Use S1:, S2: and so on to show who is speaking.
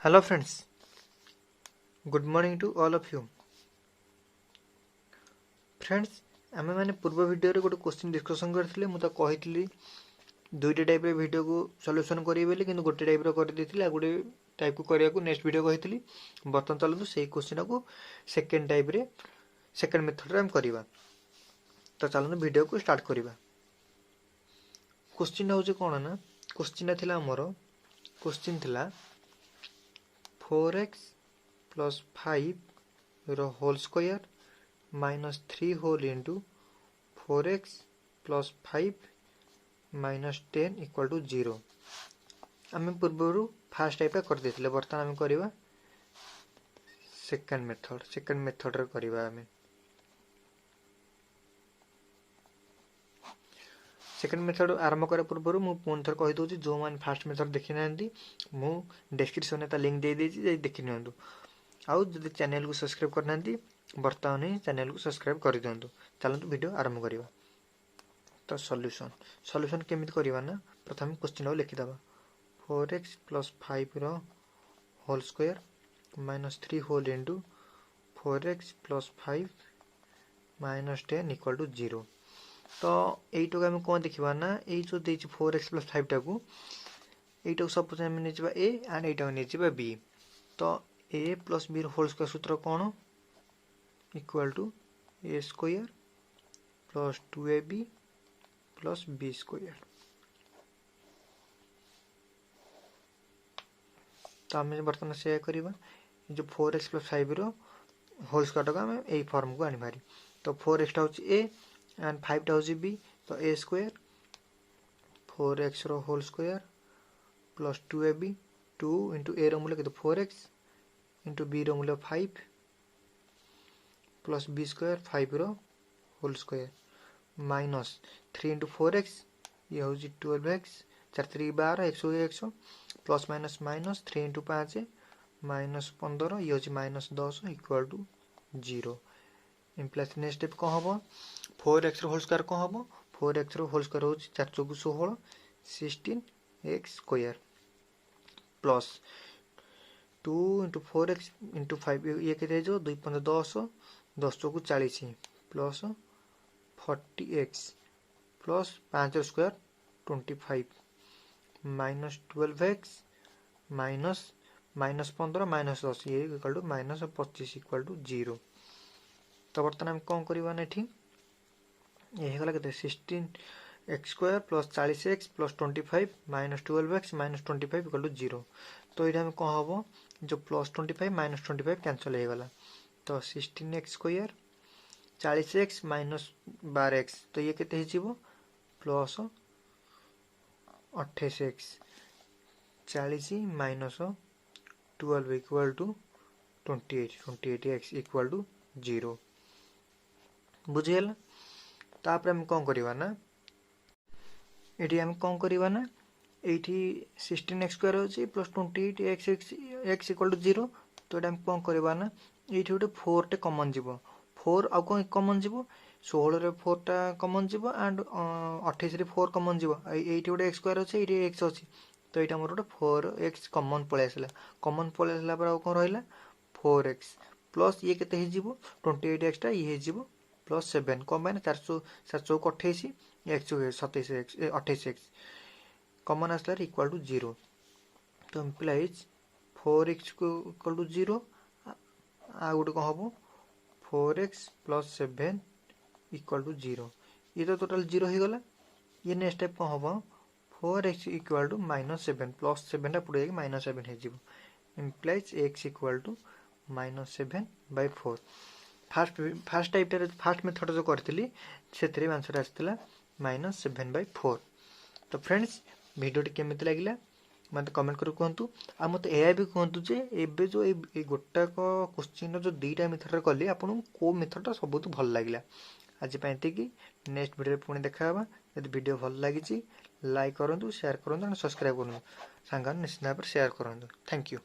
S1: Hello friends, good morning to all of you. Friends, आमे माने पूर्व वीडियो रे गोटे क्वेश्चन डिस्कशन करथिले मु त कहितली दुईटा टाइप रे वीडियो को सॉल्यूशन करिए बेले किंतु गोटे टाइप रो कर देथिले आ गोटे टाइप को करिया को नेक्स्ट वीडियो कहितली बर्तन चलनु सेही क्वेश्चन को सेकंड टाइप रे सेकंड मेथड रे हम करिवा तो चलनु वीडियो को स्टार्ट करिवा क्वेश्चन होजे कोन ना क्वेश्चन थिला हमर क्वेश्चन थिला 4x plus 5 रो whole square minus 3 whole into 4x plus 5 minus 10 equal to 0 आमे पूर्वरु फर्स्ट टाइप कर देथिले बर्तन आमे करिवा सेकंड मेथड रे करिवा आमे सेकंड मेथड आरंभ करे पूर्वरु मु पुन थर कहि दोची जो मान फर्स्ट मेथड देखि नांदी मु डिस्क्रिप्शन में ता लिंक दे देची जे देखि नियंतु आउ जदि चैनल को सब्सक्राइब करनांती बर्तमान ही चैनल को सब्सक्राइब कर दियंतु चलंतु वीडियो आरंभ करिवा तो सॉल्यूशन केमिति करिवा ना प्रथम क्वेश्चन को लिखि दबा 4x plus 5 रो whole square minus 3 whole into 4x plus 5 minus 10 equal to 0 तो एइटो हम कोन देखिबा ना एइ जो देछि 4x plus 5 टाकू एइटो सपोज हम नेजिबा a एंड एइटो नेजिबा b तो a plus b whole square सूत्र कोन equal to a square plus 2ab plus b square तो हम बर्तमान से करिबा जो 4x plus 5 रो होल स्क्वायर का हम एई फॉर्म को आनी भारी तो 4x टा होची a एंड 5 टा होची b तो a स्क्वायर 4x रो whole square plus 2ab 2 into a रो मूल्य केते 4x into b रो मूल्य 5 plus b स्क्वायर 5 रो whole square minus 3 into 4x ये होची 12x 4 3 12 100 plus minus minus 3 into 5 minus 15 ये होची minus 10 equal to 0 implies next step को हबो 4x रो होल स्क्वायर को हबो 4x रो होल स्क्वायर होची 4 चौक 16 16x square plus 2 into 4x into 5 ये केते जो 2 5 10 10 चौक 40 plus 40x plus 5 square 25 minus 12x minus minus 15 minus 10 ये equal to minus 25 equal to 0 तो बर्तमान हम कोन करबा नेठी ये गला केते 16x square plus 40x plus 25 minus 12x minus 25 equal to 0 तो इडा हम कोन हबो जो प्लस 25 माइनस 25 कैंसिल हो गला तो 16x square 40x minus 12x तो ये केते हिजिबो plus 28x 40 minus 12 equal to 28x equal to 0 बुझियला तापर हम कोन करिवा ना एठी हम कोन करिवा ना एठी 16x स्क्वायर होची प्लस 28x इक्वल टू 0 तो एटा हम कोन करिवा ना एठी उटे 4 टे कॉमन जीवो 4 आ कोन कॉमन जीवो 16 रे 4 टा कॉमन जीवो एंड 28 रे 4 कॉमन जीवो एठी उटे x स्क्वायर होची एठी x होची तो एटा मोर उटे 4x कॉमन पळे आसला पर आ कोन रहला 4x प्लस ये केते हे जीवो 28x टा ये हे जीवो plus 7 come by 4 Chowk 28 x 27x 28x common आसला इक्वल टू 0 तो इम्प्लाइज 4x इक्वल टू 0 आ गुटे को हबो 4x प्लस 7 इक्वल टू 0 ये तो टोटल 0 हो गला ये नेक्स्ट स्टेप को हबो 4x इक्वल टू -7 प्लस 7 टा पुडे -7 हे जिवो implies x equal to -7/4 first type first method जो करथिली सेतरे आंसर आस्थिला -7/4 तो फ्रेंड्स वीडियो टी केमिति लागिला मते कमेंट कर कहंतु आ मते एआई भी कहंतु जे एबे जो ए गोटा को क्वेश्चन जो दुईटा मेथड रे करली आपन को मेथड सबुत भल लागिला आज पाइते कि नेक्स्ट वीडियो पुणी देखाबा यदि वीडियो भल लागिची लाइक करंतु शेयर करंतु और सब्सक्राइब करंतु सांगन निश्चित भाव शेयर करंतु थैंक यू।